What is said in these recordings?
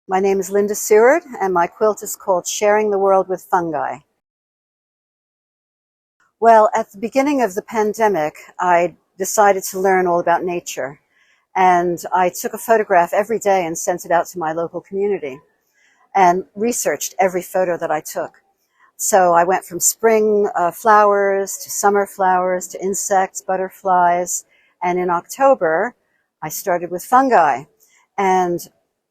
My name is Linda Seward, and my quilt is called Sharing the World with Fungi. Well, at the beginning of the pandemic, I decided to learn all about nature. And I took a photograph every day and sent it out to my local community and researched every photo that I took. So I went from spring flowers to summer flowers to insects, butterflies. And in October, I started with fungi. And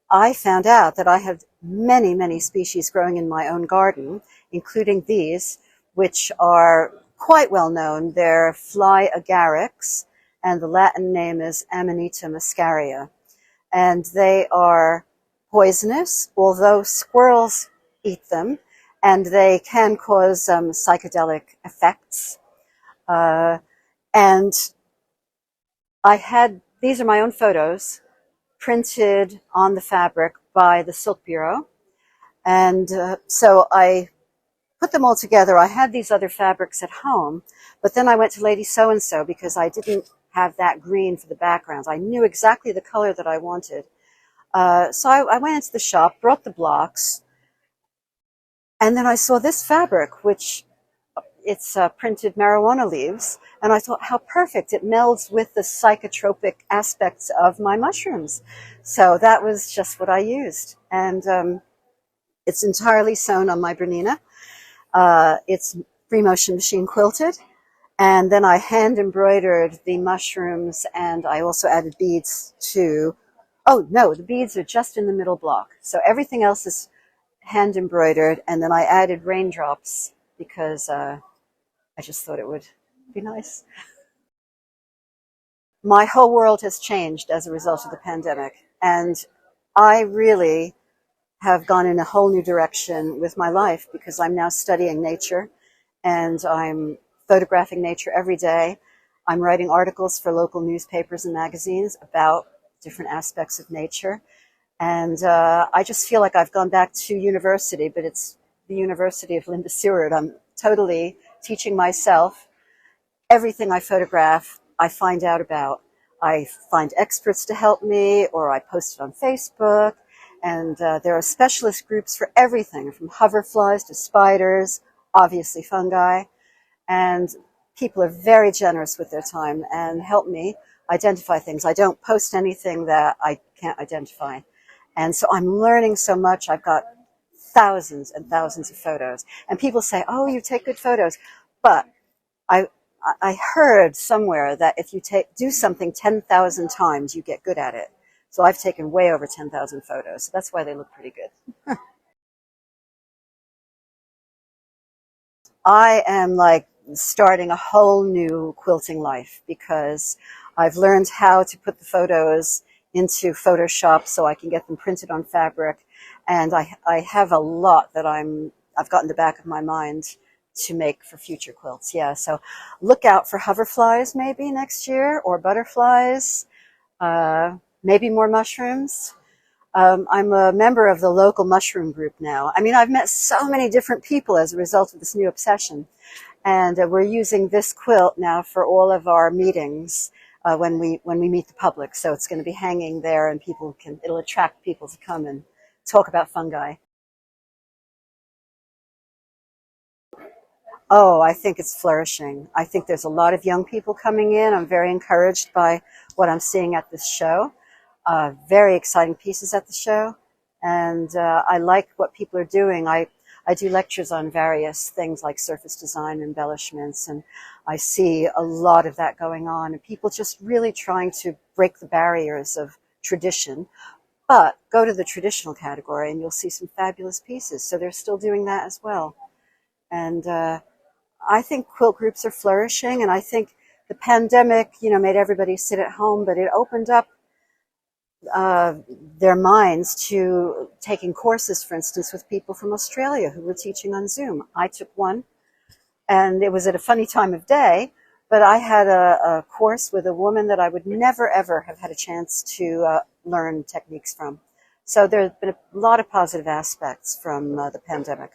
I found out that I have many, many species growing in my own garden, including these, which are quite well known. They're fly agarics, and the Latin name is Amanita muscaria. And they are poisonous, although squirrels eat them, and they can cause psychedelic effects. And these are my own photos, printed on the fabric by the Silk Bureau. And so I put them all together. I had these other fabrics at home, but then I went to Lady So-and-so because I didn't have that green for the backgrounds. I knew exactly the color that I wanted. So I went into the shop, brought the blocks, and then I saw this fabric, which it's printed marijuana leaves, and I thought how perfect. It melds with the psychotropic aspects of my mushrooms. So that was just what I used. And it's entirely sewn on my Bernina. It's free motion machine quilted. And then I hand embroidered the mushrooms, and I also added beads to, oh no, the beads are just in the middle block. So everything else is hand embroidered, and then I added raindrops because I just thought it would be nice. My whole world has changed as a result of the pandemic, and I really have gone in a whole new direction with my life because I'm now studying nature, and I'm photographing nature every day. I'm writing articles for local newspapers and magazines about different aspects of nature, and I just feel like I've gone back to university, but it's the University of Linda Seward. I'm totally teaching myself. Everything I photograph, I find out about. I find experts to help me, or I post it on Facebook. And there are specialist groups for everything, from hoverflies to spiders, obviously fungi. And people are very generous with their time and help me identify things. I don't post anything that I can't identify. And so I'm learning so much. I've got thousands and thousands of photos. And people say, oh, you take good photos. But I heard somewhere that if you do something 10,000 times, you get good at it. So I've taken way over 10,000 photos. So that's why they look pretty good. I am like starting a whole new quilting life because I've learned how to put the photos into Photoshop so I can get them printed on fabric. And I have a lot that I've got in the back of my mind to make for future quilts. Yeah, so look out for hoverflies maybe next year, or butterflies, maybe more mushrooms. I'm a member of the local mushroom group now. I mean, I've met so many different people as a result of this new obsession. And we're using this quilt now for all of our meetings when we meet the public. So it's going to be hanging there, and it'll attract people to come and talk about fungi. Oh, I think it's flourishing. I think there's a lot of young people coming in. I'm very encouraged by what I'm seeing at this show. Very exciting pieces at the show. And I like what people are doing. I do lectures on various things like surface design, embellishments, and I see a lot of that going on. And people just really trying to break the barriers of tradition. But go to the traditional category and you'll see some fabulous pieces. So they're still doing that as well. And I think quilt groups are flourishing, and I think the pandemic, made everybody sit at home, but it opened up their minds to taking courses, for instance, with people from Australia who were teaching on Zoom. I took one, and it was at a funny time of day, but I had a course with a woman that I would never, ever have had a chance to learn techniques from. So there's been a lot of positive aspects from the pandemic.